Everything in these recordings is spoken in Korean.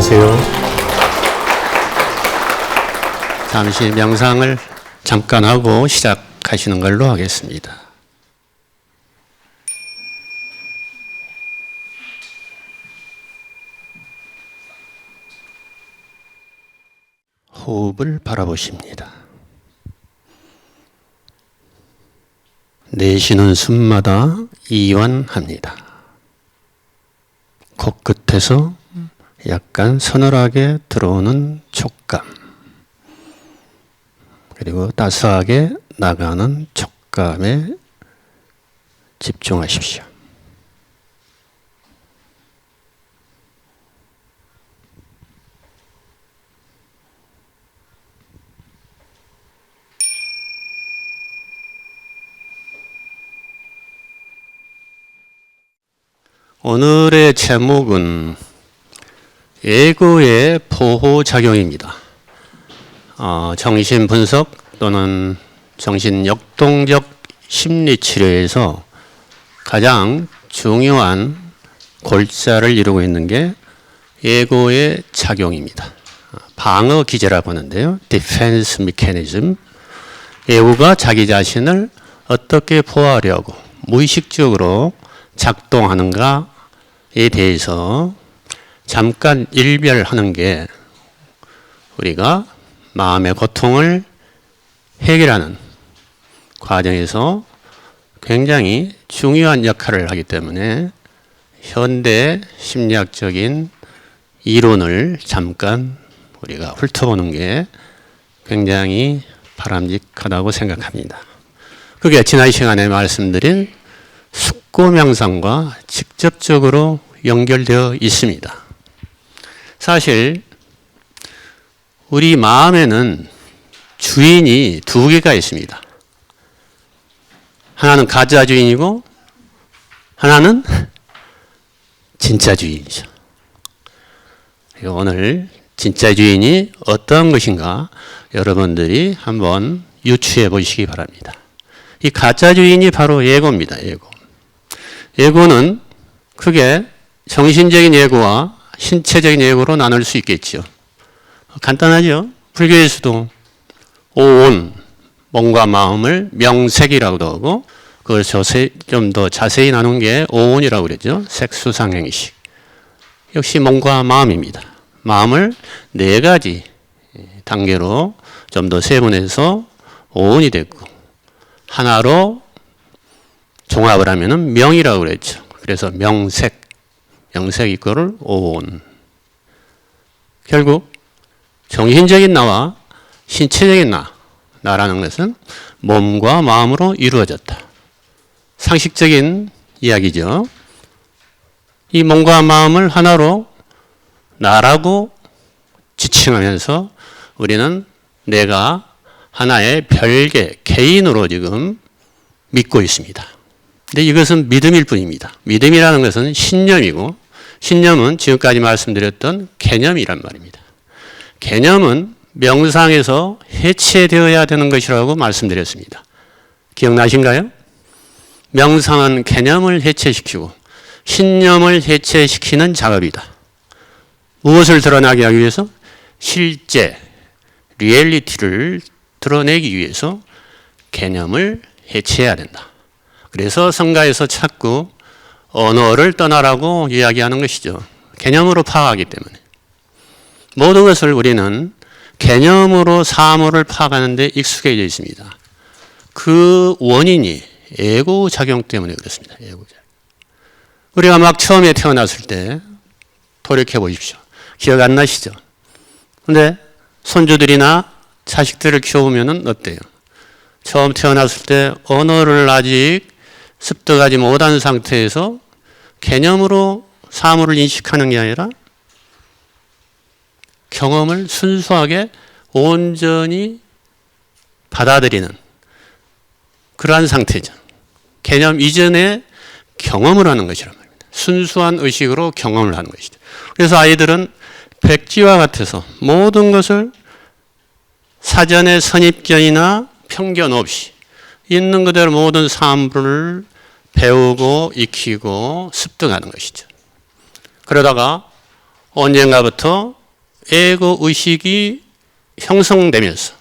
안녕하세요. 잠시 명상을 잠깐 하고 시작하시는 걸로 하겠습니다. 호흡을 바라보십니다. 내쉬는 숨마다 이완합니다. 코끝에서 약간 서늘하게 들어오는 촉감, 그리고 따스하게 나가는 촉감에 집중하십시오. 오늘의 제목은 에고의 보호작용입니다. 정신분석 또는 정신역동적 심리치료에서 가장 중요한 골자를 이루고 있는 게 에고의 작용입니다. 방어기제라고 하는데요. Defense Mechanism. 에고가 자기 자신을 어떻게 보호하려고 무의식적으로 작동하는가에 대해서 잠깐 일별하는 게 우리가 마음의 고통을 해결하는 과정에서 굉장히 중요한 역할을 하기 때문에 현대 심리학적인 이론을 잠깐 우리가 훑어보는 게 굉장히 바람직하다고 생각합니다. 그게 지난 시간에 말씀드린 숙고명상과 직접적으로 연결되어 있습니다. 사실 우리 마음에는 주인이 두 개가 있습니다. 하나는 가짜 주인이고 하나는 진짜 주인이죠. 오늘 진짜 주인이 어떤 것인가 여러분들이 한번 유추해 보시기 바랍니다. 이 가짜 주인이 바로 에고입니다. 에고는 크게 정신적인 에고와 신체적인 에고로 나눌 수 있겠죠. 간단하죠. 불교에서도 오온, 몸과 마음을 명색이라고도 하고 그걸 좀 더 자세히 나눈 게 오온이라고 그랬죠. 색수상행식. 역시 몸과 마음입니다. 마음을 네 가지 단계로 좀 더 세분해서 오온이 됐고 하나로 종합을 하면은 명이라고 그랬죠. 그래서 명색 이거를 오온. 결국 정신적인 나와 신체적인 나라는 것은 몸과 마음으로 이루어졌다. 상식적인 이야기죠. 이 몸과 마음을 하나로 나라고 지칭하면서 우리는 내가 하나의 별개, 개인으로 지금 믿고 있습니다. 근데 이것은 믿음일 뿐입니다. 믿음이라는 것은 신념이고 신념은 지금까지 말씀드렸던 개념이란 말입니다. 개념은 명상에서 해체되어야 되는 것이라고 말씀드렸습니다. 기억나신가요? 명상은 개념을 해체시키고 신념을 해체시키는 작업이다. 무엇을 드러나게 하기 위해서? 실제, 리얼리티를 드러내기 위해서 개념을 해체해야 된다. 그래서 성가에서 자꾸 언어를 떠나라고 이야기하는 것이죠. 개념으로 파악하기 때문에. 모든 것을 우리는 개념으로 사물을 파악하는 데 익숙해져 있습니다. 그 원인이 에고 작용 때문에 그렇습니다. 에고 작용. 우리가 막 처음에 태어났을 때 돌이켜 보십시오. 기억 안 나시죠? 근데 손주들이나 자식들을 키워보면 어때요? 처음 태어났을 때 언어를 아직 습득하지 못한 상태에서 개념으로 사물을 인식하는 게 아니라 경험을 순수하게 온전히 받아들이는 그러한 상태죠. 개념 이전에 경험을 하는 것이란 말입니다. 순수한 의식으로 경험을 하는 것이죠. 그래서 아이들은 백지와 같아서 모든 것을 사전에 선입견이나 편견 없이 있는 그대로 모든 사물을 배우고 익히고 습득하는 것이죠. 그러다가 언젠가부터 에고 의식이 형성되면서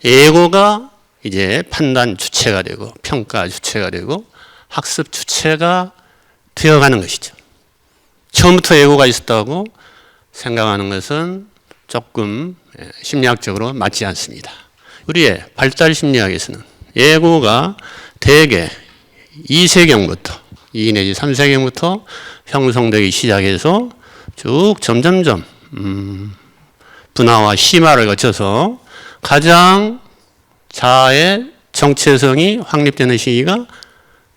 에고가 이제 판단 주체가 되고 평가 주체가 되고 학습 주체가 되어가는 것이죠. 처음부터 에고가 있었다고 생각하는 것은 조금 심리학적으로 맞지 않습니다. 우리의 발달 심리학에서는 에고가 대개 2세경부터 2 내지 3세경부터 형성되기 시작해서 쭉 점점점 분화와 심화를 거쳐서 가장 자아의 정체성이 확립되는 시기가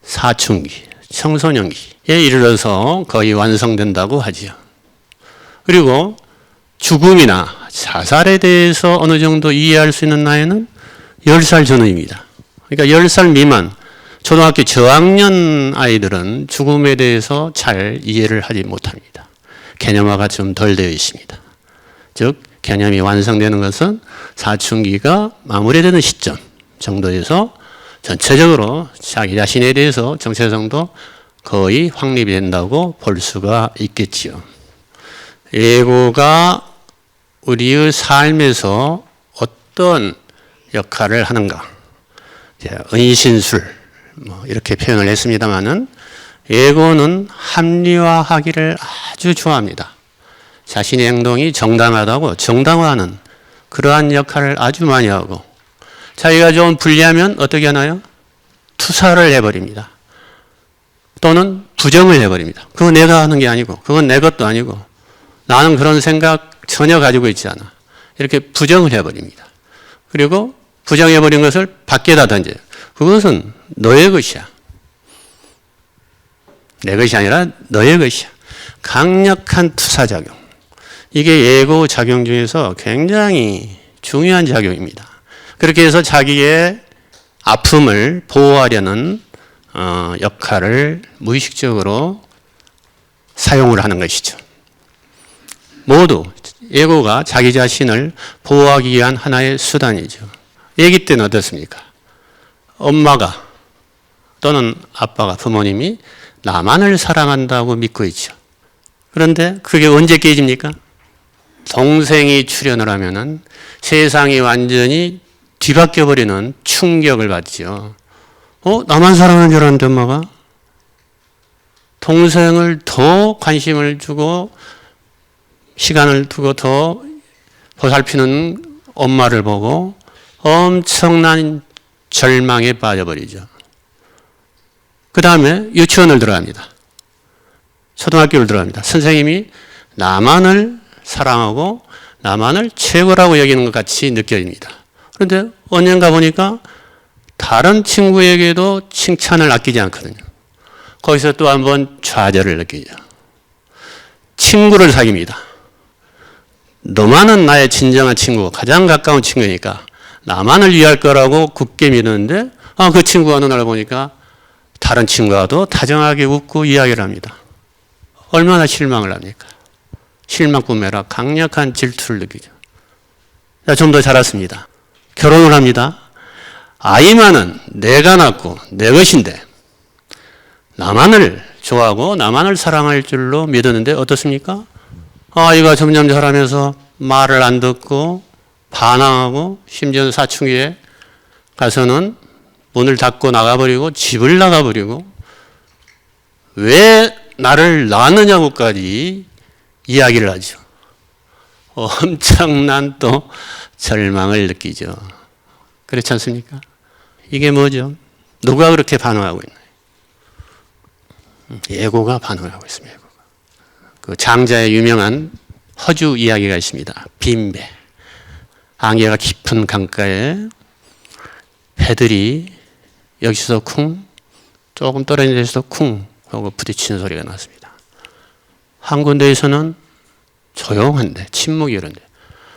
사춘기, 청소년기에 이르러서 거의 완성된다고 하지요. 그리고 죽음이나 자살에 대해서 어느 정도 이해할 수 있는 나이는 10살 전후입니다. 그러니까 10살 미만, 초등학교 저학년 아이들은 죽음에 대해서 잘 이해를 하지 못합니다. 개념화가 좀 덜 되어 있습니다. 즉 개념이 완성되는 것은 사춘기가 마무리되는 시점 정도에서 전체적으로 자기 자신에 대해서 정체성도 거의 확립이 된다고 볼 수가 있겠지요. 에고가 우리의 삶에서 어떤 역할을 하는가, 은신술 이렇게 표현을 했습니다마는 에고는 합리화하기를 아주 좋아합니다. 자신의 행동이 정당하다고 정당화하는 그러한 역할을 아주 많이 하고, 자기가 좀 불리하면 어떻게 하나요? 투사를 해버립니다. 또는 부정을 해버립니다. 그건 내가 하는 게 아니고, 그건 내 것도 아니고, 나는 그런 생각 전혀 가지고 있지 않아. 이렇게 부정을 해버립니다. 그리고 부정해버린 것을 밖에다 던져요. 그것은 너의 것이야. 내 것이 아니라 너의 것이야. 강력한 투사작용. 이게 에고 작용 중에서 굉장히 중요한 작용입니다. 그렇게 해서 자기의 아픔을 보호하려는 역할을 무의식적으로 사용을 하는 것이죠. 모두 에고가 자기 자신을 보호하기 위한 하나의 수단이죠. 아기 때는 어떻습니까? 엄마가 또는 아빠가, 부모님이 나만을 사랑한다고 믿고 있죠. 그런데 그게 언제 깨집니까? 동생이 출현을 하면은 세상이 완전히 뒤바뀌어 버리는 충격을 받죠. 나만 사랑하는 줄 알았는데 엄마가? 동생을 더 관심을 주고 시간을 두고 더 보살피는 엄마를 보고 엄청난 절망에 빠져버리죠. 그 다음에 유치원을 들어갑니다. 초등학교를 들어갑니다. 선생님이 나만을 사랑하고 나만을 최고라고 여기는 것 같이 느껴집니다. 그런데 언젠가 보니까 다른 친구에게도 칭찬을 아끼지 않거든요. 거기서 또 한번 좌절을 느끼죠. 친구를 사귀입니다. 너만은 나의 진정한 친구, 가장 가까운 친구니까 나만을 위할 거라고 굳게 믿었는데 그 친구가 어느 날 보니까 다른 친구와도 다정하게 웃고 이야기를 합니다. 얼마나 실망을 합니까? 실망뿐만 아니라 강력한 질투를 느끼죠. 좀 더 자랐습니다. 결혼을 합니다. 아이만은 내가 낳고 내 것인데 나만을 좋아하고 나만을 사랑할 줄로 믿었는데 어떻습니까? 아이가 점점 자라면서 말을 안 듣고 반항하고 심지어는 사춘기에 가서는 문을 닫고 나가버리고 집을 나가버리고 왜 나를 낳았느냐고까지 이야기를 하죠. 엄청난 또 절망을 느끼죠. 그렇지 않습니까? 이게 뭐죠? 누가 그렇게 반응하고 있나요? 에고가 반응하고 있습니다. 에고가. 그 장자의 유명한 허주 이야기가 있습니다. 빈배. 안개가 깊은 강가에 배들이 여기서 쿵, 조금 떨어진 데서 쿵 하고 부딪히는 소리가 났습니다. 한 군데에서는 조용한데, 침묵이 이런데,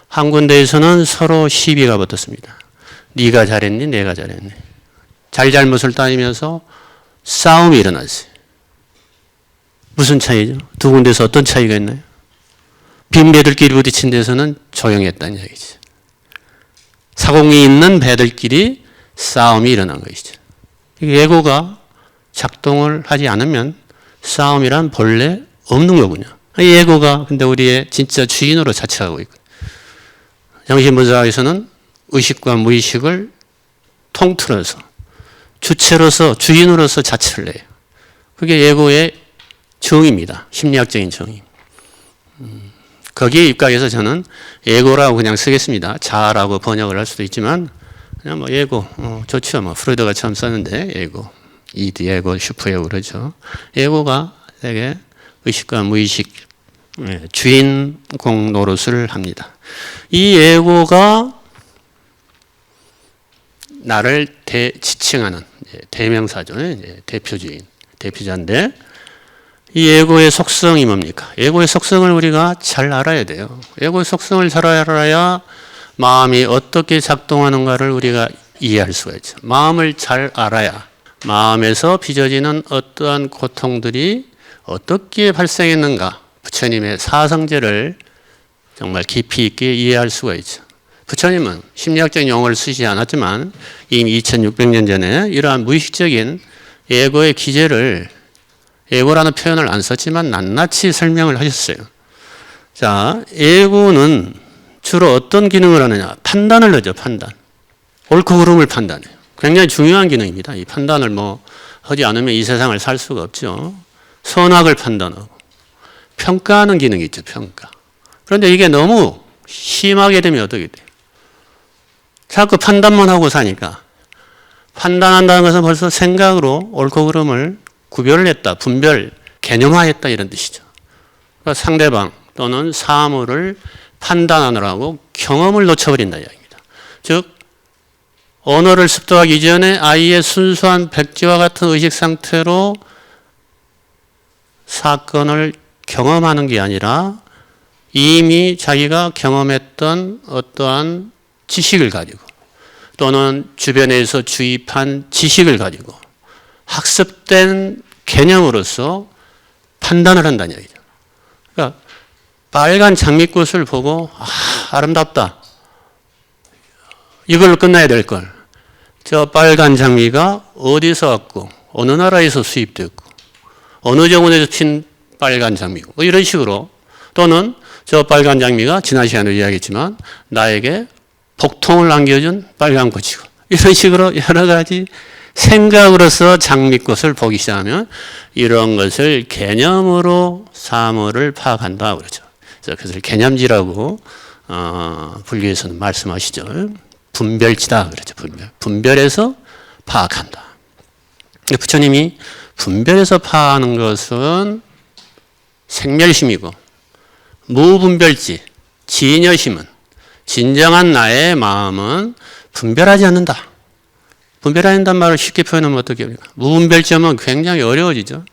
한 군데에서는 서로 시비가 붙었습니다. 네가 잘했니? 내가 잘했니? 잘잘못을 따지면서 싸움이 일어났어요. 무슨 차이죠? 두 군데서 어떤 차이가 있나요? 빈배들끼리 부딪힌 데서는 조용했다는 얘기죠. 사공이 있는 배들끼리 싸움이 일어난 것이죠. 에고가 작동을 하지 않으면 싸움이란 본래 없는 거군요. 이 에고가 근데 우리의 진짜 주인으로 자처하고 있고, 정신분석학에서는 의식과 무의식을 통틀어서 주체로서 주인으로서 자처를 해요. 그게 에고의 정의입니다. 심리학적인 정의. 거기에 입각해서 저는 에고라고 그냥 쓰겠습니다. 자라고 번역을 할 수도 있지만 그냥 뭐 에고 좋죠. 뭐 프로이드가 처음 썼는데 에고, 이드 에고, 슈퍼 에고 그러죠. 에고가 되게 의식과 무의식 주인공 노릇을 합니다. 이 에고가 나를 지칭하는 대명사죠. 대표주인, 대표자인데 이 에고의 속성이 뭡니까? 에고의 속성을 우리가 잘 알아야 돼요. 에고의 속성을 잘 알아야 마음이 어떻게 작동하는가를 우리가 이해할 수가 있죠. 마음을 잘 알아야 마음에서 빚어지는 어떠한 고통들이 어떻게 발생했는가, 부처님의 사성제를 정말 깊이 있게 이해할 수가 있죠. 부처님은 심리학적인 용어를 쓰지 않았지만 이미 2600년 전에 이러한 무의식적인 에고의 기제를, 에고라는 표현을 안 썼지만 낱낱이 설명을 하셨어요. 자, 에고는 주로 어떤 기능을 하느냐? 판단을 하죠, 판단. 옳고 그름을 판단해요. 굉장히 중요한 기능입니다. 이 판단을 하지 않으면 이 세상을 살 수가 없죠. 선악을 판단하고 평가하는 기능이 있죠, 평가. 그런데 이게 너무 심하게 되면 어떻게 돼요? 자꾸 판단만 하고 사니까, 판단한다는 것은 벌써 생각으로 옳고 그름을 구별을 했다, 분별, 개념화했다 이런 뜻이죠. 그러니까 상대방 또는 사물을 판단하느라고 경험을 놓쳐버린다 이야기입니다. 즉 언어를 습득하기 이전에 아이의 순수한 백지와 같은 의식 상태로 사건을 경험하는 게 아니라 이미 자기가 경험했던 어떠한 지식을 가지고 또는 주변에서 주입한 지식을 가지고 학습된 개념으로서 판단을 한다는 얘기죠. 그러니까 빨간 장미꽃을 보고 아름답다. 이걸로 끝나야 될 걸. 저 빨간 장미가 어디서 왔고 어느 나라에서 수입됐고 어느 정원에서 핀 빨간 장미고 뭐 이런 식으로, 또는 저 빨간 장미가 지난 시간에 이야기했지만 나에게 복통을 안겨준 빨간 꽃이고, 이런 식으로 여러 가지 생각으로서 장미꽃을 보기 시작하면 이런 것을 개념으로 사물을 파악한다 그러죠. 그래서 그것을 개념지라고 불교에서는 말씀하시죠. 분별지다 그러죠. 분별해서 파악한다. 부처님이 분별해서 파악하는 것은 생멸심이고, 무분별지, 진여심은, 진정한 나의 마음은 분별하지 않는다. 분별하지 않는다는 말을 쉽게 표현하면 어떻게 합니까? 무분별지하면 굉장히 어려워지죠.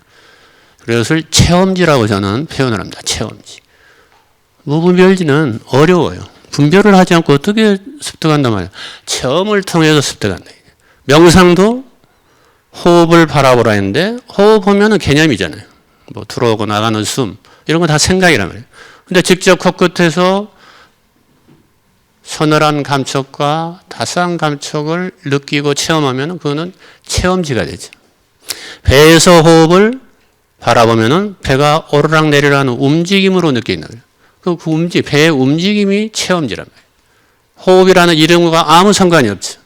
그것을 체험지라고 저는 표현을 합니다. 체험지. 무분별지는 어려워요. 분별을 하지 않고 어떻게 습득한단 말이에요. 체험을 통해서 습득한다. 명상도 호흡을 바라보라 했는데 호흡하면 개념이잖아요. 들어오고 나가는 숨 이런 거 다 생각이란 말이에요. 근데 직접 코끝에서 서늘한 감촉과 따스한 감촉을 느끼고 체험하면 그거는 체험지가 되죠. 배에서 호흡을 바라보면 배가 오르락 내리락 하는 움직임으로 느낀다. 그 배의 움직임이 체험지란 말이에요. 호흡이라는 이름과 아무 상관이 없죠.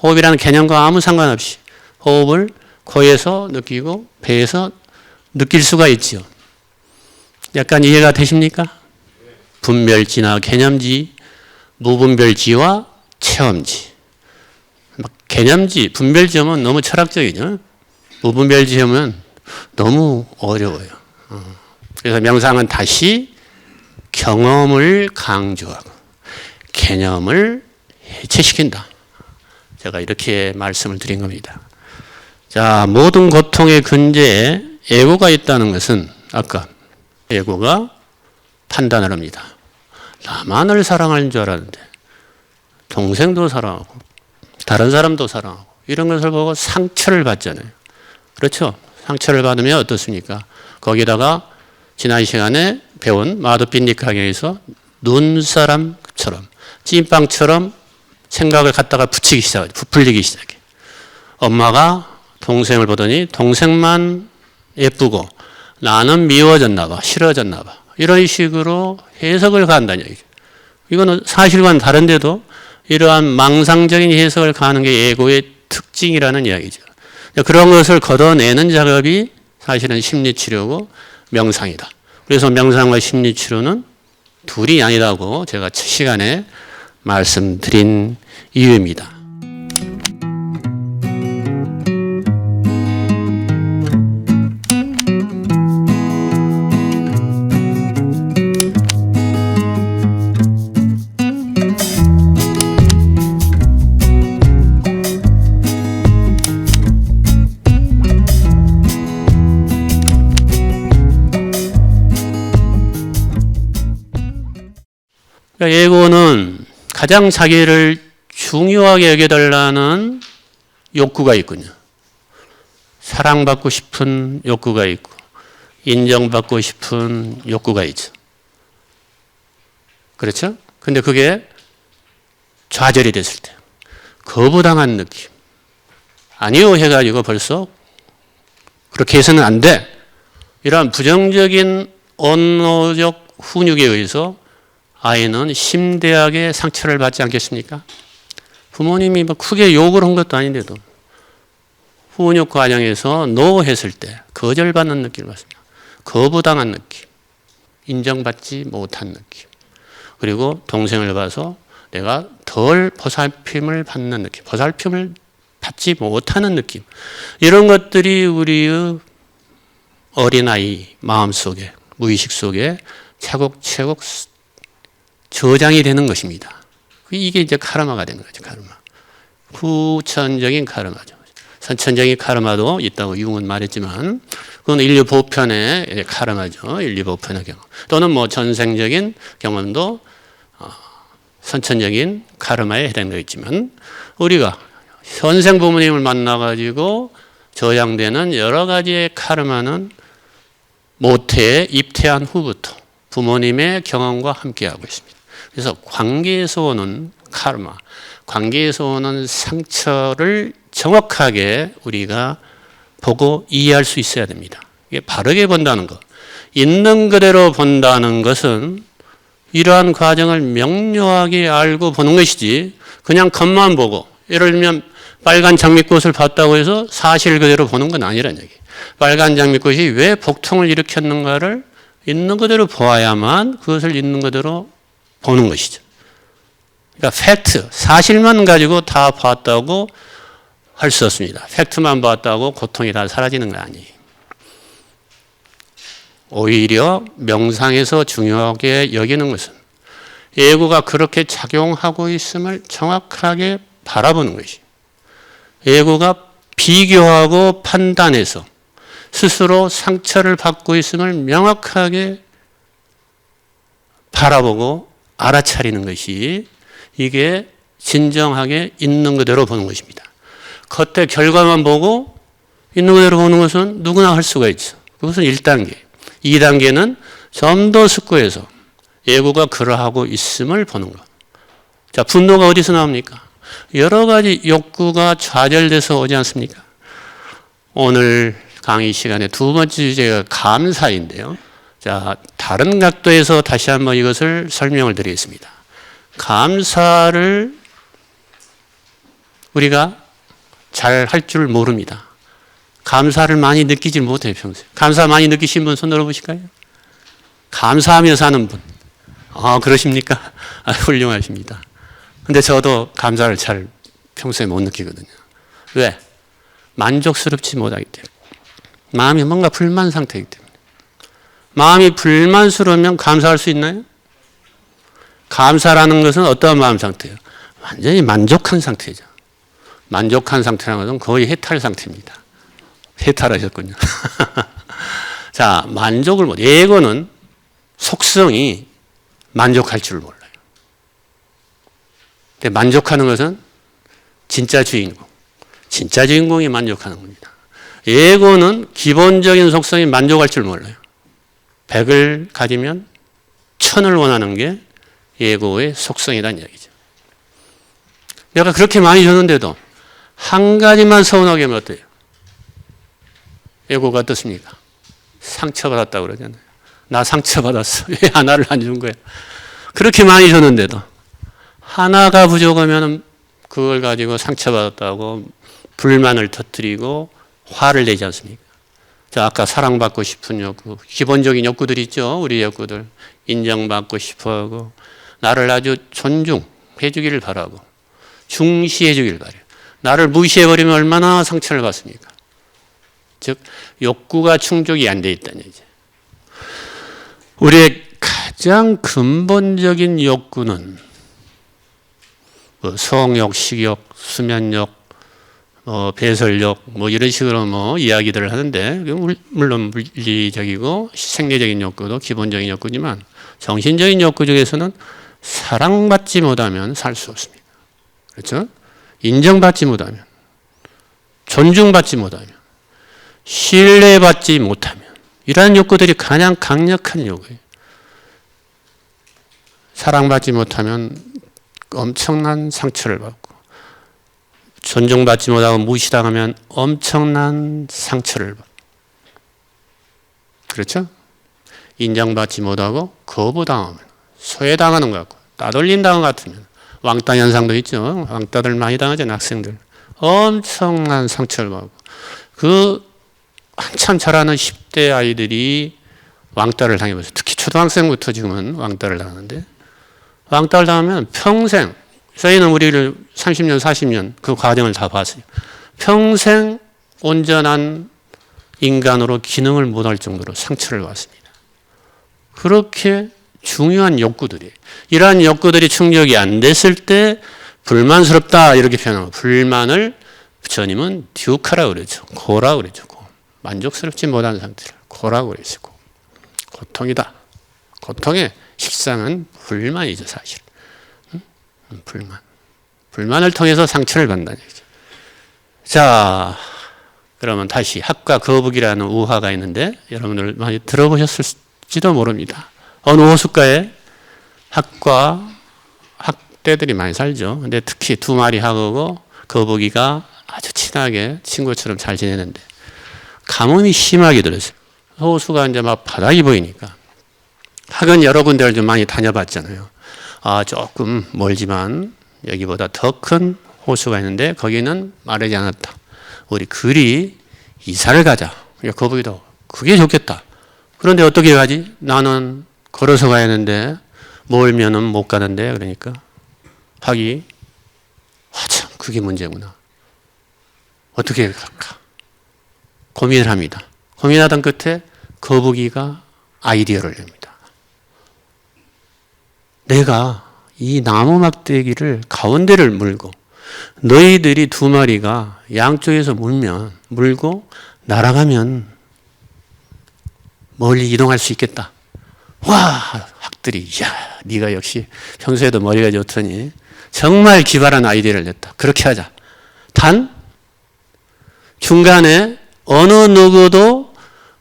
호흡이라는 개념과 아무 상관없이 호흡을 코에서 느끼고 배에서 느낄 수가 있죠. 약간 이해가 되십니까? 분별지나 개념지, 무분별지와 체험지. 개념지, 분별지 하면 너무 철학적이죠. 무분별지 하면 너무 어려워요. 그래서 명상은 다시 경험을 강조하고 개념을 해체시킨다. 제가 이렇게 말씀을 드린 겁니다. 자, 모든 고통의 근저에 에고가 있다는 것은 아까 에고가 판단을 합니다. 나만을 사랑하는 줄 알았는데 동생도 사랑하고 다른 사람도 사랑하고 이런 것을 보고 상처를 받잖아요. 그렇죠? 상처를 받으면 어떻습니까? 거기다가 지난 시간에 배운 마도빛 강의에서 눈사람처럼 찐빵처럼 생각을 갖다가 붙이기 시작하죠. 부풀리기 시작해. 엄마가 동생을 보더니 동생만 예쁘고 나는 미워졌나 봐, 싫어졌나 봐. 이런 식으로 해석을 가한다는 얘기죠. 이거는 사실과는 다른데도 이러한 망상적인 해석을 가하는 게 에고의 특징이라는 이야기죠. 그런 것을 걷어내는 작업이 사실은 심리치료고 명상이다. 그래서 명상과 심리치료는 둘이 아니라고 제가 첫 시간에 말씀드린 이유입니다. 에고는 가장 자기를 중요하게 여겨달라는 욕구가 있군요. 사랑받고 싶은 욕구가 있고 인정받고 싶은 욕구가 있죠. 그렇죠? 근데 그게 좌절이 됐을 때 거부당한 느낌 아니요 해가지고 벌써 그렇게 해서는 안 돼. 이러한 부정적인 언어적 훈육에 의해서 아이는 심대하게 상처를 받지 않겠습니까? 부모님이 뭐 크게 욕을 한 것도 아닌데도 훈육 과정에서 노 했을 때 거절받는 느낌을 받습니다. 거부당한 느낌, 인정받지 못한 느낌, 그리고 동생을 봐서 내가 덜 보살핌을 받는 느낌, 보살핌을 받지 못하는 느낌, 이런 것들이 우리의 어린아이 마음속에, 무의식 속에 차곡차곡 저장이 되는 것입니다. 이게 이제 카르마가 되는 거죠. 카르마. 후천적인 카르마죠. 선천적인 카르마도 있다고 융은 말했지만 그건 인류 보편의 카르마죠. 인류 보편의 경험. 또는 뭐 전생적인 경험도 선천적인 카르마에 해당되어 있지만 우리가 현생 부모님을 만나가지고 저장되는 여러 가지의 카르마는 모태에 입퇴한 후부터 부모님의 경험과 함께하고 있습니다. 그래서 관계에서 오는 카르마, 관계에서 오는 상처를 정확하게 우리가 보고 이해할 수 있어야 됩니다. 이게 바르게 본다는 것, 있는 그대로 본다는 것은 이러한 과정을 명료하게 알고 보는 것이지 그냥 겉만 보고, 예를 들면 빨간 장미꽃을 봤다고 해서 사실 그대로 보는 건 아니라는 얘기예요. 빨간 장미꽃이 왜 복통을 일으켰는가를 있는 그대로 보아야만 그것을 있는 그대로 보는 것이죠. 그러니까 팩트, 사실만 가지고 다 봤다고 할 수 없습니다. 팩트만 봤다고 고통이 다 사라지는 거 아니에요. 오히려 명상에서 중요하게 여기는 것은 에고가 그렇게 작용하고 있음을 정확하게 바라보는 것이에요. 에고가 비교하고 판단해서 스스로 상처를 받고 있음을 명확하게 바라보고 알아차리는 것이, 이게 진정하게 있는 그대로 보는 것입니다. 겉에 결과만 보고 있는 그대로 보는 것은 누구나 할 수가 있죠. 그것은 1단계. 2단계는 좀 더 숙고해서 에고가 그러하고 있음을 보는 것. 자, 분노가 어디서 나옵니까? 여러 가지 욕구가 좌절돼서 오지 않습니까? 오늘 강의 시간에 두 번째 주제가 감사인데요. 자, 다른 각도에서 다시 한번 이것을 설명을 드리겠습니다. 감사를 우리가 잘 할 줄 모릅니다. 감사를 많이 느끼지 못해요, 평소에. 감사 많이 느끼신 분 손 들어보실까요? 감사하며 사는 분. 아, 그러십니까? 아, 훌륭하십니다. 근데 저도 감사를 잘 평소에 못 느끼거든요. 왜? 만족스럽지 못하기 때문에. 마음이 뭔가 불만 상태이기 때문에. 마음이 불만스러우면 감사할 수 있나요? 감사라는 것은 어떠한 마음 상태예요? 완전히 만족한 상태죠. 만족한 상태라는 것은 거의 해탈 상태입니다. 해탈하셨군요. 자, 만족을 못. 에고는 속성이 만족할 줄 몰라요. 근데 만족하는 것은 진짜 주인공. 진짜 주인공이 만족하는 겁니다. 에고는 기본적인 속성이 만족할 줄 몰라요. 100을 가지면 1000을 원하는 게 에고의 속성이라는 이야기죠. 내가 그렇게 많이 줬는데도 한 가지만 서운하게 하면 어때요? 에고가 어떻습니까? 상처받았다고 그러잖아요. 나 상처받았어. 왜 하나를 안 준 거야? 그렇게 많이 줬는데도 하나가 부족하면 그걸 가지고 상처받았다고 불만을 터뜨리고 화를 내지 않습니까? 자, 아까 사랑받고 싶은 욕구, 기본적인 욕구들이 있죠. 우리 욕구들. 인정받고 싶어하고 나를 아주 존중해 주기를 바라고 중시해 주기를 바라요. 나를 무시해버리면 얼마나 상처를 받습니까? 즉 욕구가 충족이 안 돼 있다는 얘기죠. 우리의 가장 근본적인 욕구는 뭐 성욕, 식욕, 수면욕, 배설욕 뭐 이런 식으로 이야기들을 하는데 물론 물리적이고 생리적인 욕구도 기본적인 욕구지만 정신적인 욕구 중에서는 사랑받지 못하면 살 수 없습니다. 그렇죠? 인정받지 못하면, 존중받지 못하면, 신뢰받지 못하면 이러한 욕구들이 가장 강력한 욕구예요. 사랑받지 못하면 엄청난 상처를 받고 존중받지 못하고 무시당하면 엄청난 상처를 받고 그렇죠? 인정받지 못하고 거부당하면 소외당하는 것 같고 따돌림 당한 것 같으면 왕따 현상도 있죠. 왕따들 많이 당하잖아요. 학생들. 엄청난 상처를 받고 그 한참 자라는 10대 아이들이 왕따를 당해보죠. 특히 초등학생부터 지금은 왕따를 당하는데 왕따를 당하면 평생 저희는 우리를 30년 40년 그 과정을 다 봤어요. 평생 온전한 인간으로 기능을 못할 정도로 상처를 받습니다. 그렇게 중요한 욕구들이 이러한 욕구들이 충족이 안 됐을 때 불만스럽다 이렇게 표현하고 불만을 부처님은 듀카라고 그러죠. 고라고 그러죠. 고. 만족스럽지 못한 상태를 고라고 그러죠. 고. 고통이다. 고통의 식상은 불만이죠. 사실. 불만. 불만을 통해서 상처를 받는다는 얘기죠. 자, 그러면 다시 학과 거북이라는 우화가 있는데 여러분들 많이 들어보셨을지도 모릅니다. 어느 호숫가에 학과 학대들이 많이 살죠. 근데 특히 두 마리 학어고 거북이가 아주 친하게 친구처럼 잘 지내는데 가뭄이 심하게 들었어요. 호수가 이제 막 바닥이 보이니까 학은 여러 군데를 좀 많이 다녀봤잖아요. 아, 조금 멀지만 여기보다 더 큰 호수가 있는데 거기는 마르지 않았다. 우리 그리 이사를 가자. 거북이도 그게 좋겠다. 그런데 어떻게 가지? 나는 걸어서 가야 하는데 멀면은 못 가는데 그러니까 학이 참 그게 문제구나. 어떻게 갈까? 고민을 합니다. 고민하던 끝에 거북이가 아이디어를 냅니다. 내가 이 나무 막대기를 가운데를 물고 너희들이 두 마리가 양쪽에서 물고 날아가면 멀리 이동할 수 있겠다. 와, 학들이 야, 네가 역시 평소에도 머리가 좋더니 정말 기발한 아이디어를 냈다. 그렇게 하자. 단 중간에 어느 누구도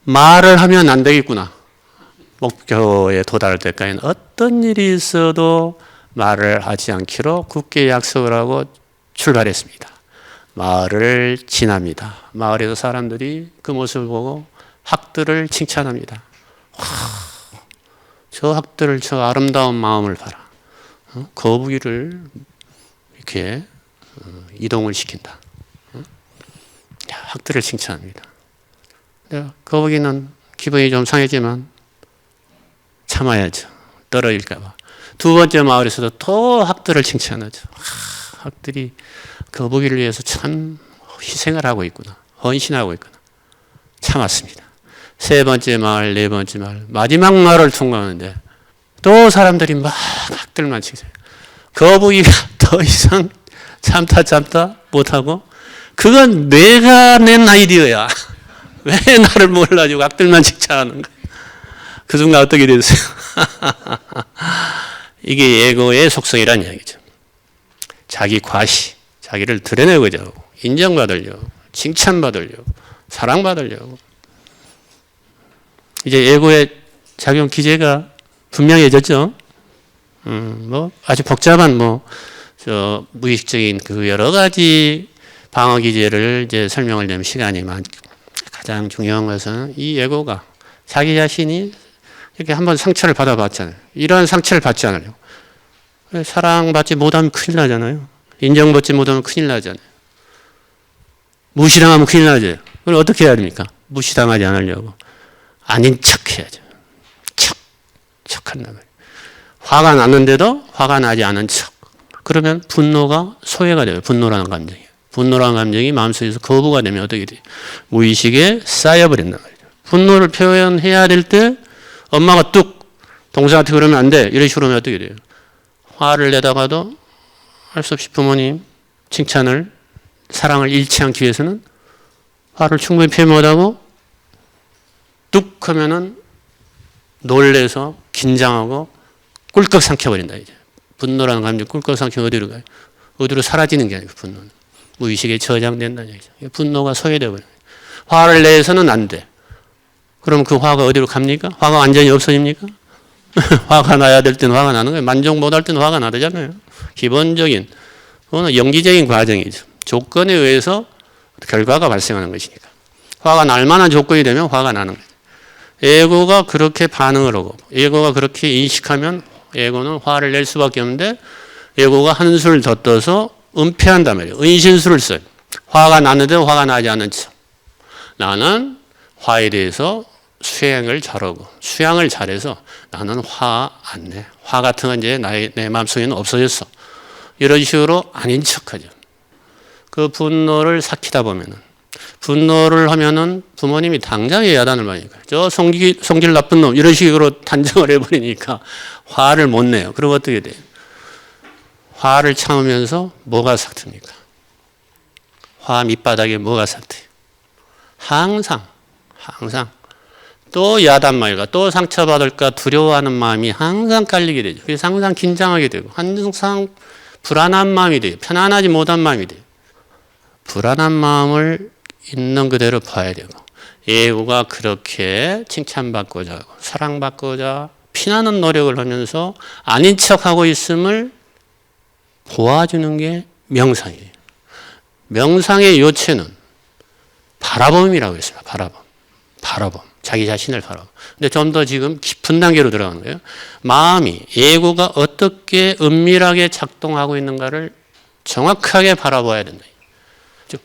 말을 하면 안 되겠구나. 목표에 도달할 때까지는 어떤 일이 있어도 말을 하지 않기로 굳게 약속을 하고 출발했습니다. 마을을 지납니다. 마을에서 사람들이 그 모습을 보고 학들을 칭찬합니다. 와, 저 학들을 저 아름다운 마음을 봐라. 거북이를 이렇게 이동을 시킨다. 학들을 칭찬합니다. 거북이는 기분이 좀 상했지만 참아야죠. 떨어질까 봐. 두 번째 마을에서도 또 학들을 칭찬하죠. 학들이 거북이를 위해서 참 희생을 하고 있구나. 헌신하고 있구나. 참았습니다. 세 번째 마을, 네 번째 마을, 마지막 마을을 통과하는데 또 사람들이 막 학들만 칭찬해요. 거북이가 더 이상 참다 못하고 그건 내가 낸 아이디어야. 왜 나를 몰라주고 학들만 칭찬하는 거야. 그 순간 어떻게 됐어요? 이게 에고의 속성이라는 이야기죠. 자기 과시, 자기를 드러내고자 하고 인정받으려고, 칭찬받으려고, 사랑받으려고. 이제 에고의 작용 기제가 분명해졌죠. 아주 복잡한 무의식적인 그 여러 가지 방어 기제를 이제 설명을 내면 시간이 많고 가장 중요한 것은 이 에고가 자기 자신이 이렇게 한번 상처를 받아봤잖아요. 이런 상처를 받지 않으려고. 사랑받지 못하면 큰일 나잖아요. 인정받지 못하면 큰일 나잖아요. 무시당하면 큰일 나죠. 그럼 어떻게 해야 됩니까? 무시당하지 않으려고. 아닌 척 해야죠. 척한단 말이에요. 화가 났는데도 화가 나지 않은 척. 그러면 분노가 소외가 돼요. 분노라는 감정이. 분노라는 감정이 마음속에서 거부가 되면 어떻게 돼요? 무의식에 쌓여버린단 말이죠. 분노를 표현해야 될 때 엄마가 뚝 동생한테 그러면 안 돼. 이런 식으로 하면 어떻게 돼요? 화를 내다가도 할 수 없이 부모님 칭찬을 사랑을 잃지 않기 위해서는 화를 충분히 표현 못하고 뚝 하면은 놀래서 긴장하고 꿀꺽 삼켜버린다. 이제 분노라는 감정 꿀꺽 삼키면 어디로 가요? 어디로 사라지는 게 아니고 분노는 무의식에 저장된다는 얘기죠. 분노가 소외되어 버려요. 화를 내서는 안 돼. 그럼 그 화가 어디로 갑니까? 화가 완전히 없어집니까? 화가 나야 될 때는 화가 나는 거예요. 만족 못할 때는 화가 나잖아요. 기본적인 그거는 연기적인 과정이죠. 조건에 의해서 결과가 발생하는 것이니까. 화가 날 만한 조건이 되면 화가 나는 거죠. 에고가 그렇게 반응을 하고 에고가 그렇게 인식하면 에고는 화를 낼 수밖에 없는데 에고가 한술 더 떠서 은폐한단 말이에요. 은신술을 써요. 화가 났는데 화가 나지 않는 척. 나는 화에 대해서 수행을 잘하고 수양을 잘해서 나는 화 안 내. 화 같은 건 이제 내 마음속에는 없어졌어. 이런 식으로 아닌 척하죠. 그 분노를 삭히다 보면은 분노를 하면은 부모님이 당장에 야단을 맞으니까 저 성질 나쁜 놈 이런 식으로 단정을 해버리니까 화를 못 내요. 그럼 어떻게 돼요? 화를 참으면서 뭐가 삭틉니까? 화 밑바닥에 뭐가 삭혀요? 항상 또 야단말과 또 상처받을까 두려워하는 마음이 항상 깔리게 되죠. 그래서 항상 긴장하게 되고 항상 불안한 마음이 돼요. 편안하지 못한 마음이 돼요. 불안한 마음을 있는 그대로 봐야 되고 에고가 그렇게 칭찬받고자 하고 사랑받고자 피나는 노력을 하면서 아닌 척하고 있음을 보아주는 게 명상이에요. 명상의 요체는 바라봄이라고 했습니다. 바라봄. 자기 자신을 바라봄. 근데 좀 더 지금 깊은 단계로 들어가는 거예요. 마음이 에고가 어떻게 은밀하게 작동하고 있는가를 정확하게 바라봐야 된다.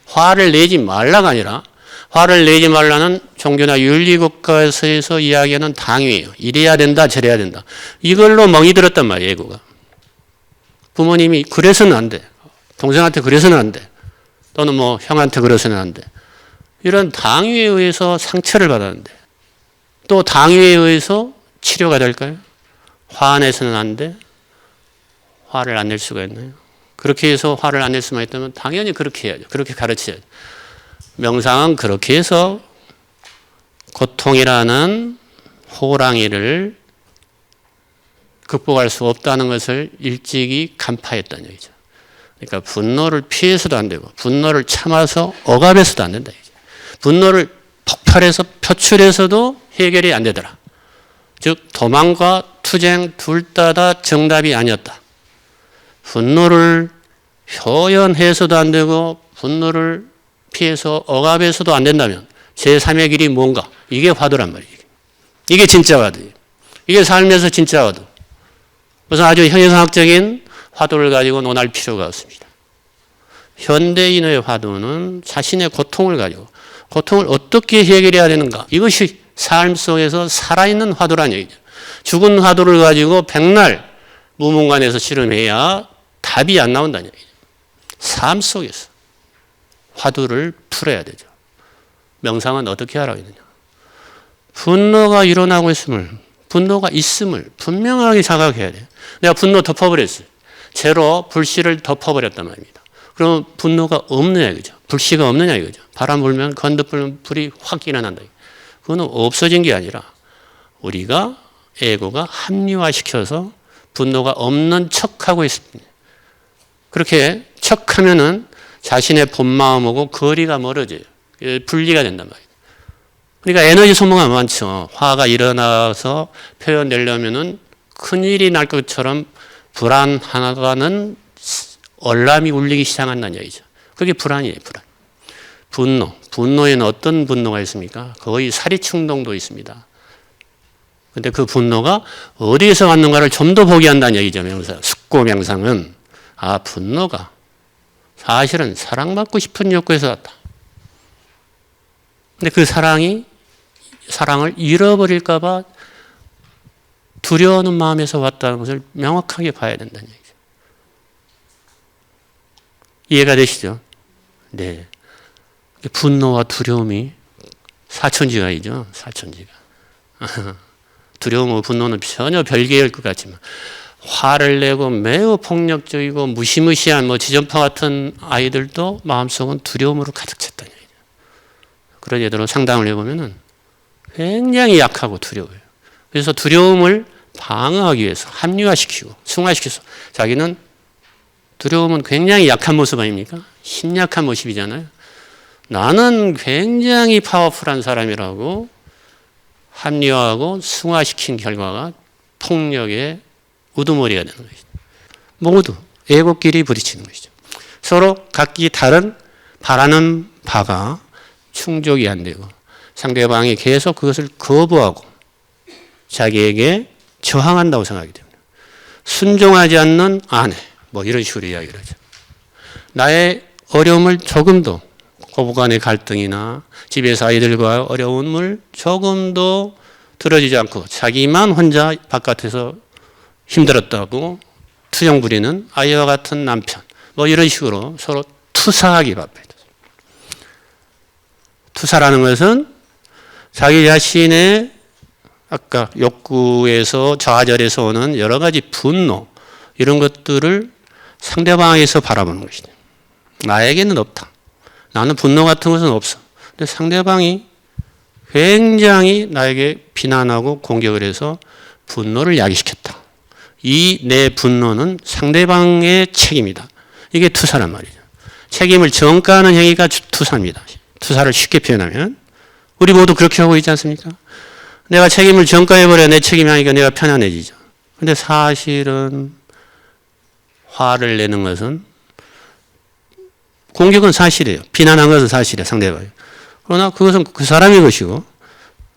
화를 내지 말라가 아니라 화를 내지 말라는 종교나 윤리국가에서 이야기하는 당위예요. 이래야 된다 저래야 된다. 이걸로 멍이 들었단 말이에요. 에고가. 부모님이 그래서는 안 돼. 동생한테 그래서는 안 돼. 또는 뭐 형한테 그래서는 안 돼. 이런 당위에 의해서 상처를 받았는데 또 당위에 의해서 치료가 될까요? 화내서는 안 돼. 화를 안 낼 수가 있나요? 그렇게 해서 화를 안 낼 수만 있다면 당연히 그렇게 해야죠. 그렇게 가르쳐야죠. 명상은 그렇게 해서 고통이라는 호랑이를 극복할 수 없다는 것을 일찍이 간파했다는 얘기죠. 그러니까 분노를 피해서도 안 되고 분노를 참아서 억압해서도 안 된다. 분노를 폭발해서 표출해서도 해결이 안 되더라. 즉 도망과 투쟁 둘 다 정답이 아니었다. 분노를 표현해서도 안 되고 분노를 피해서 억압해서도 안 된다면 제3의 길이 뭔가? 이게 화두란 말이에요. 이게 진짜 화두예요. 이게 삶에서 진짜 화두. 무슨 아주 형이상학적인 화두를 가지고 논할 필요가 없습니다. 현대인의 화두는 자신의 고통을 가지고 고통을 어떻게 해결해야 되는가? 이것이 삶 속에서 살아있는 화두란 얘기죠. 죽은 화두를 가지고 백날 무문관에서 실험해야 답이 안 나온다는 얘기죠. 삶 속에서 화두를 풀어야 되죠. 명상은 어떻게 하라고 했느냐? 분노가 일어나고 분노가 있음을 분명하게 자각해야 돼요. 내가 분노 덮어버렸어요. 죄로 불씨를 덮어버렸단 말입니다. 그러면 분노가 없느냐 이거죠. 불씨가 없느냐 이거죠. 바람 불면 건드불면 불이 확 일어난다. 그거는 없어진 게 아니라 우리가 에고가 합리화시켜서 분노가 없는 척하고 있습니다. 그렇게 척하면은 자신의 본 마음하고 거리가 멀어져요. 분리가 된단 말이에요. 그러니까 에너지 소모가 많죠. 화가 일어나서 표현되려면은 큰일이 날 것처럼 불안하다는 얼람이 울리기 시작한다는 얘기죠. 그게 불안이에요. 분노에는 어떤 분노가 있습니까? 거의 사리충동도 있습니다. 근데 그 분노가 어디에서 왔는가를 좀 더 보게 한다는 얘기죠. 명상. 숙고 명상은 분노가 사실은 사랑받고 싶은 욕구에서 왔다. 근데 그 사랑을 잃어버릴까 봐 두려워하는 마음에서 왔다는 것을 명확하게 봐야 된다는 얘기죠. 이해가 되시죠? 네. 분노와 두려움이 사천지가이죠. 사천지가. 두려움과 분노는 전혀 별개일 것 같지만 화를 내고 매우 폭력적이고 무시무시한 지전파 같은 아이들도 마음속은 두려움으로 가득 찼다는 얘기죠. 그런 애들은 상담을 해보면은 굉장히 약하고 두려워요. 그래서 두려움을 방어하기 위해서 합리화시키고 승화시켜서 자기는 두려움은 굉장히 약한 모습 아닙니까? 힘약한 모습이잖아요. 나는 굉장히 파워풀한 사람이라고 합리화하고 승화시킨 결과가 폭력의 우두머리가 되는 것이죠. 모두 애고끼리 부딪히는 것이죠. 서로 각기 다른 바라는 바가 충족이 안 되고 상대방이 계속 그것을 거부하고 자기에게 저항한다고 생각하기 때문에 순종하지 않는 아내 이런 식으로 이야기를 하죠. 나의 어려움을 조금도 고부간의 갈등이나 집에서 아이들과 어려움을 조금도 들어주지 않고 자기만 혼자 바깥에서 힘들었다고 투정 부리는 아이와 같은 남편 이런 식으로 서로 투사하기 바빠요. 투사라는 것은 자기 자신의 아까 욕구에서 좌절에서 오는 여러 가지 분노 이런 것들을 상대방에서 바라보는 것이죠. 나에게는 없다. 나는 분노 같은 것은 없어. 근데 상대방이 굉장히 나에게 비난하고 공격을 해서 분노를 야기시켰다. 이 내 분노는 상대방의 책임이다. 이게 투사란 말이죠. 책임을 전가하는 행위가 투사입니다. 투사를 쉽게 표현하면 우리 모두 그렇게 하고 있지 않습니까? 내가 책임을 전가해버려 내 책임이 아니니까 내가 편안해지죠. 근데 사실은 화를 내는 것은 공격은 사실이에요. 비난한 것은 사실이에요. 상대방이. 그러나 그것은 그 사람의 것이고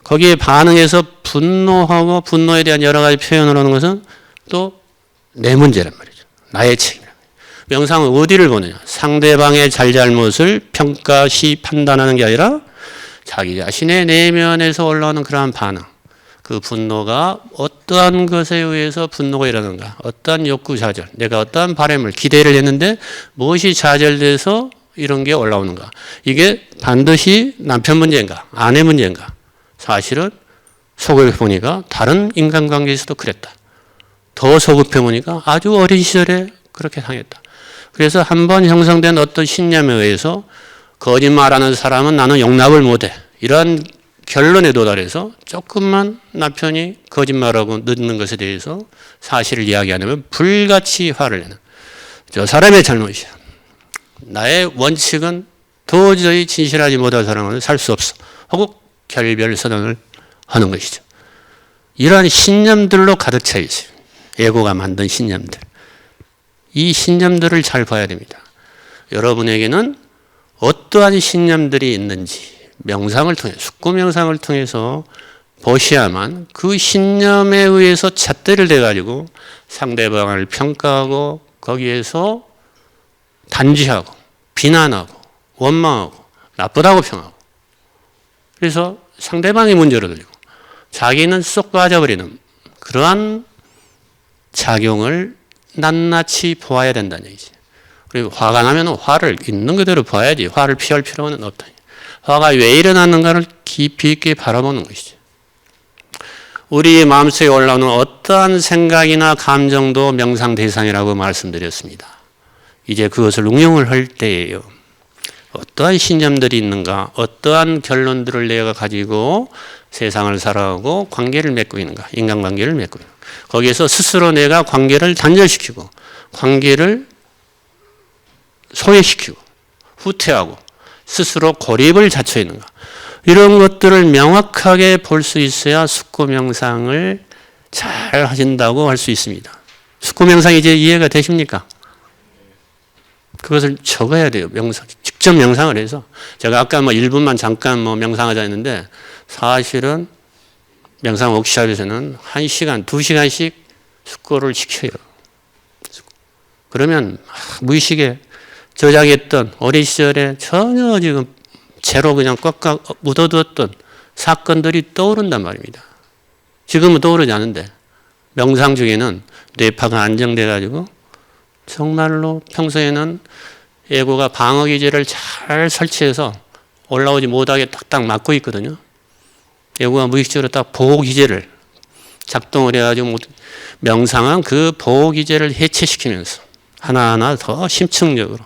거기에 반응해서 분노하고 분노에 대한 여러 가지 표현을 하는 것은 또 내 문제란 말이죠. 나의 책임이란 말이에요. 명상은 어디를 보느냐. 상대방의 잘잘못을 평가시 판단하는 게 아니라 자기 자신의 내면에서 올라오는 그러한 반응. 그 분노가 어떠한 것에 의해서 분노가 일어나는가. 어떠한 욕구 좌절. 내가 어떠한 바람을 기대를 했는데 무엇이 좌절돼서 이런 게 올라오는가. 이게 반드시 남편 문제인가. 아내 문제인가. 사실은 속을 보니까 다른 인간관계에서도 그랬다. 더 소급해 보니까 아주 어린 시절에 그렇게 당했다. 그래서 한번 형성된 어떤 신념에 의해서 거짓말하는 사람은 나는 용납을 못해. 이런 결론에 도달해서 조금만 남편이 거짓말하고 늦는 것에 대해서 사실을 이야기 안 하면 불같이 화를 내는. 저 사람의 잘못이야. 나의 원칙은 도저히 진실하지 못한 사람은 살 수 없어. 하고 결별선언을 하는 것이죠. 이러한 신념들로 가득 차 있어요. 에고가 만든 신념들. 이 신념들을 잘 봐야 됩니다. 여러분에게는 어떠한 신념들이 있는지 명상을 통해 숙고 명상을 통해서 보셔야만 그 신념에 의해서 잣대를 대가지고 상대방을 평가하고 거기에서 단죄하고 비난하고 원망하고 나쁘다고 평하고 그래서 상대방이 문제로 들리고 자기는 쏙 빠져버리는 그러한 작용을 낱낱이 보아야 된다는 얘기지. 그리고 화가 나면 화를 있는 그대로 봐야지. 화를 피할 필요는 없다. 화가 왜 일어났는가를 깊이 있게 바라보는 것이죠. 우리 마음속에 올라오는 어떠한 생각이나 감정도 명상 대상이라고 말씀드렸습니다. 이제 그것을 응용을 할 때예요. 어떠한 신념들이 있는가, 어떠한 결론들을 내가 가지고 세상을 살아가고 관계를 맺고 있는가, 인간관계를 맺고 있는가. 거기에서 스스로 내가 관계를 단절시키고 관계를 소외시키고 후퇴하고 스스로 고립을 자처 있는가. 이런 것들을 명확하게 볼 수 있어야 숙고 명상을 잘 하신다고 할 수 있습니다. 숙고 명상이 이제 이해가 되십니까? 그것을 적어야 돼요. 명상. 직접 명상을 해서. 제가 아까 1분만 잠깐 명상하자 했는데 사실은 명상 워크숍에서는 1시간, 2시간씩 숙고를 시켜요. 그러면 무의식에 저장했던 어린 시절에 전혀 지금 재로 그냥 꽉꽉 묻어두었던 사건들이 떠오른단 말입니다. 지금은 떠오르지 않은데 명상 중에는 뇌파가 안정돼 가지고 정말로 평소에는 에고가 방어 기제를 잘 설치해서 올라오지 못하게 딱딱 막고 있거든요. 에고가 무의식적으로 딱 보호 기제를 작동을 해가지고 명상은 그 보호 기제를 해체시키면서 하나하나 더 심층적으로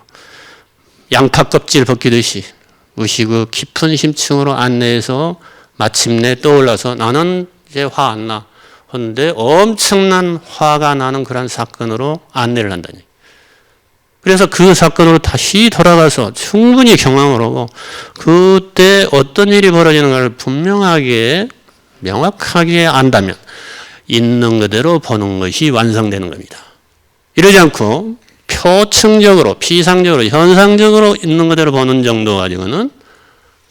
양파 껍질 벗기듯이 무의식의 깊은 심층으로 안내해서 마침내 떠올라서 나는 이제 화 안 나. 그런데 엄청난 화가 나는 그런 사건으로 안내를 한다니. 그래서 그 사건으로 다시 돌아가서 충분히 경험을 하고 그때 어떤 일이 벌어지는가를 분명하게 명확하게 안다면 있는 그대로 보는 것이 완성되는 겁니다. 이러지 않고 표층적으로 피상적으로 현상적으로 있는 그대로 보는 정도 가지고는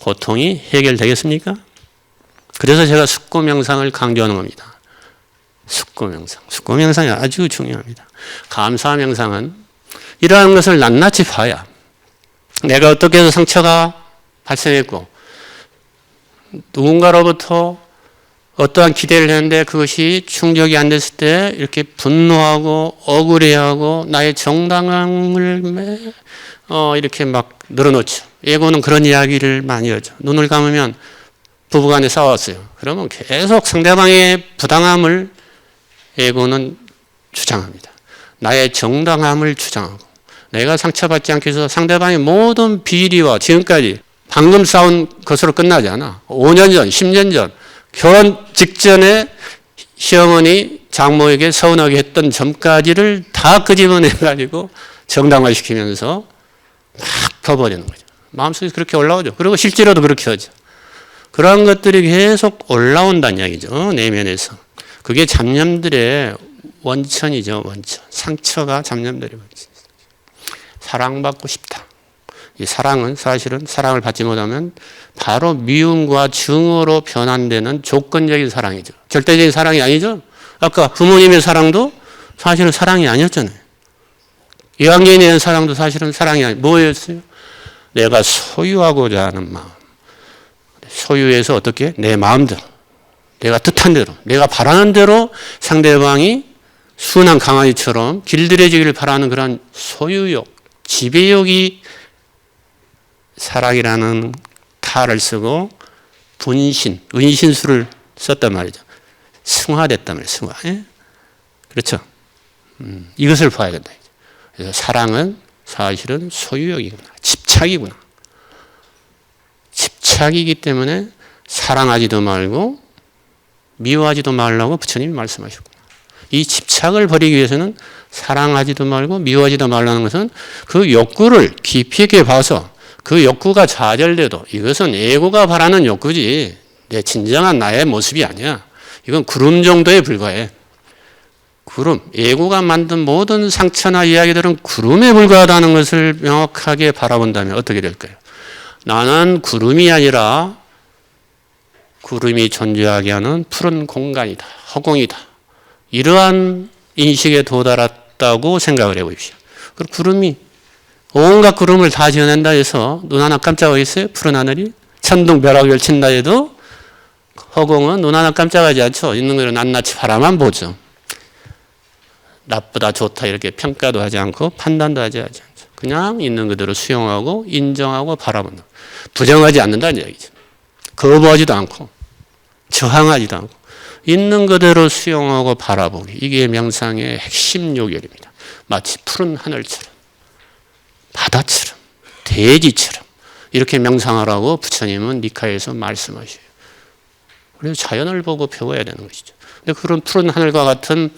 고통이 해결되겠습니까? 그래서 제가 숙고명상을 강조하는 겁니다. 숙고명상. 숙고명상이 아주 중요합니다. 감사명상은 이러한 것을 낱낱이 봐야 내가 어떻게 해서 상처가 발생했고 누군가로부터 어떠한 기대를 했는데 그것이 충족이 안 됐을 때 이렇게 분노하고 억울해하고 나의 정당함을 이렇게 막 늘어놓죠. 예고는 그런 이야기를 많이 하죠. 눈을 감으면 부부간에 싸웠어요. 그러면 계속 상대방의 부당함을 예고는 주장합니다. 나의 정당함을 주장하고 내가 상처받지 않기 위해서 상대방의 모든 비리와 지금까지 방금 싸운 것으로 끝나지 않아. 5년 전, 10년 전 결혼 직전에 시어머니 장모에게 서운하게 했던 점까지를 다 끄집어내가지고 정당화시키면서 막 퍼버리는 거죠. 마음속에 그렇게 올라오죠. 그리고 실제로도 그렇게 하죠. 그러한 것들이 계속 올라온다는 이야기죠. 내면에서. 그게 잡념들의 원천이죠. 원천. 상처가 잡념들의 원천. 사랑받고 싶다. 이 사랑은 사실은 사랑을 받지 못하면 바로 미움과 증오로 변환되는 조건적인 사랑이죠. 절대적인 사랑이 아니죠. 아까 부모님의 사랑도 사실은 사랑이 아니었잖아요. 이완계인에 대한 사랑도 사실은 사랑이 아니에요. 뭐였어요? 내가 소유하고자 하는 마음. 소유해서 어떻게? 내 마음대로. 내가 뜻한 대로. 내가 바라는 대로 상대방이 순한 강아지처럼 길들여지기를 바라는 그런 소유욕, 지배욕이 사랑이라는 칼을 쓰고 분신, 은신술을 썼단 말이죠. 승화됐단 말이에요. 승화. 예? 그렇죠. 이것을 봐야 된다. 그래서 사랑은 사실은 소유욕이구나. 집착이구나. 집착이기 때문에 사랑하지도 말고 미워하지도 말라고 부처님이 말씀하셨구나. 이 집착을 버리기 위해서는 사랑하지도 말고 미워하지도 말라는 것은 그 욕구를 깊이 있게 봐서 그 욕구가 좌절돼도 이것은 에고가 바라는 욕구지 내 진정한 나의 모습이 아니야. 이건 구름 정도에 불과해. 구름. 에고가 만든 모든 상처나 이야기들은 구름에 불과하다는 것을 명확하게 바라본다면 어떻게 될까요? 나는 구름이 아니라 구름이 존재하게 하는 푸른 공간이다. 허공이다. 이러한 인식에 도달했다고 생각을 해보십시오. 그리고 구름이 온갖 구름을 다 지어낸다 해서 눈 하나 깜짝하겠어요? 푸른 하늘이? 천둥벼락을 친다 해도 허공은 눈 하나 깜짝하지 않죠. 있는 그대로 낱낱이 바라만 보죠. 나쁘다 좋다 이렇게 평가도 하지 않고 판단도 하지 않죠. 그냥 있는 그대로 수용하고 인정하고 바라본다. 부정하지 않는다는 얘기죠. 거부하지도 않고 저항하지도 않고 있는 그대로 수용하고 바라보기. 이게 명상의 핵심 요결입니다. 마치 푸른 하늘처럼 바다처럼 대지처럼 이렇게 명상하라고 부처님은 니카에서 말씀하셔요. 그래서 자연을 보고 배워야 되는 것이죠. 근데 그런 푸른 하늘과 같은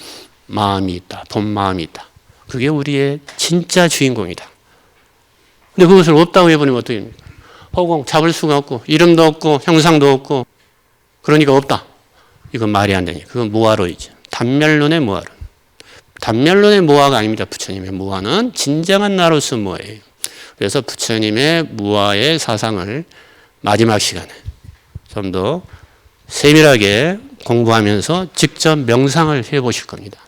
마음이 있다. 본 마음이 있다. 그게 우리의 진짜 주인공이다. 근데 그것을 없다고 해버리면 어떻게 됩니까? 허공 잡을 수가 없고 이름도 없고 형상도 없고 그러니까 없다. 이건 말이 안 되니. 그건 무아로이죠. 단멸론의 무아론. 단멸론의 무아가 아닙니다. 부처님의 무아는 진정한 나로서 무아예요. 그래서 부처님의 무아의 사상을 마지막 시간에 좀 더 세밀하게 공부하면서 직접 명상을 해보실 겁니다.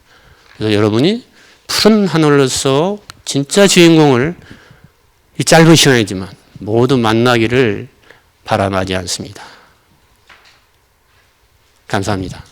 그래서 여러분이 푸른 하늘로서 진짜 주인공을 이 짧은 시간이지만 모두 만나기를 바라마지 않습니다. 감사합니다.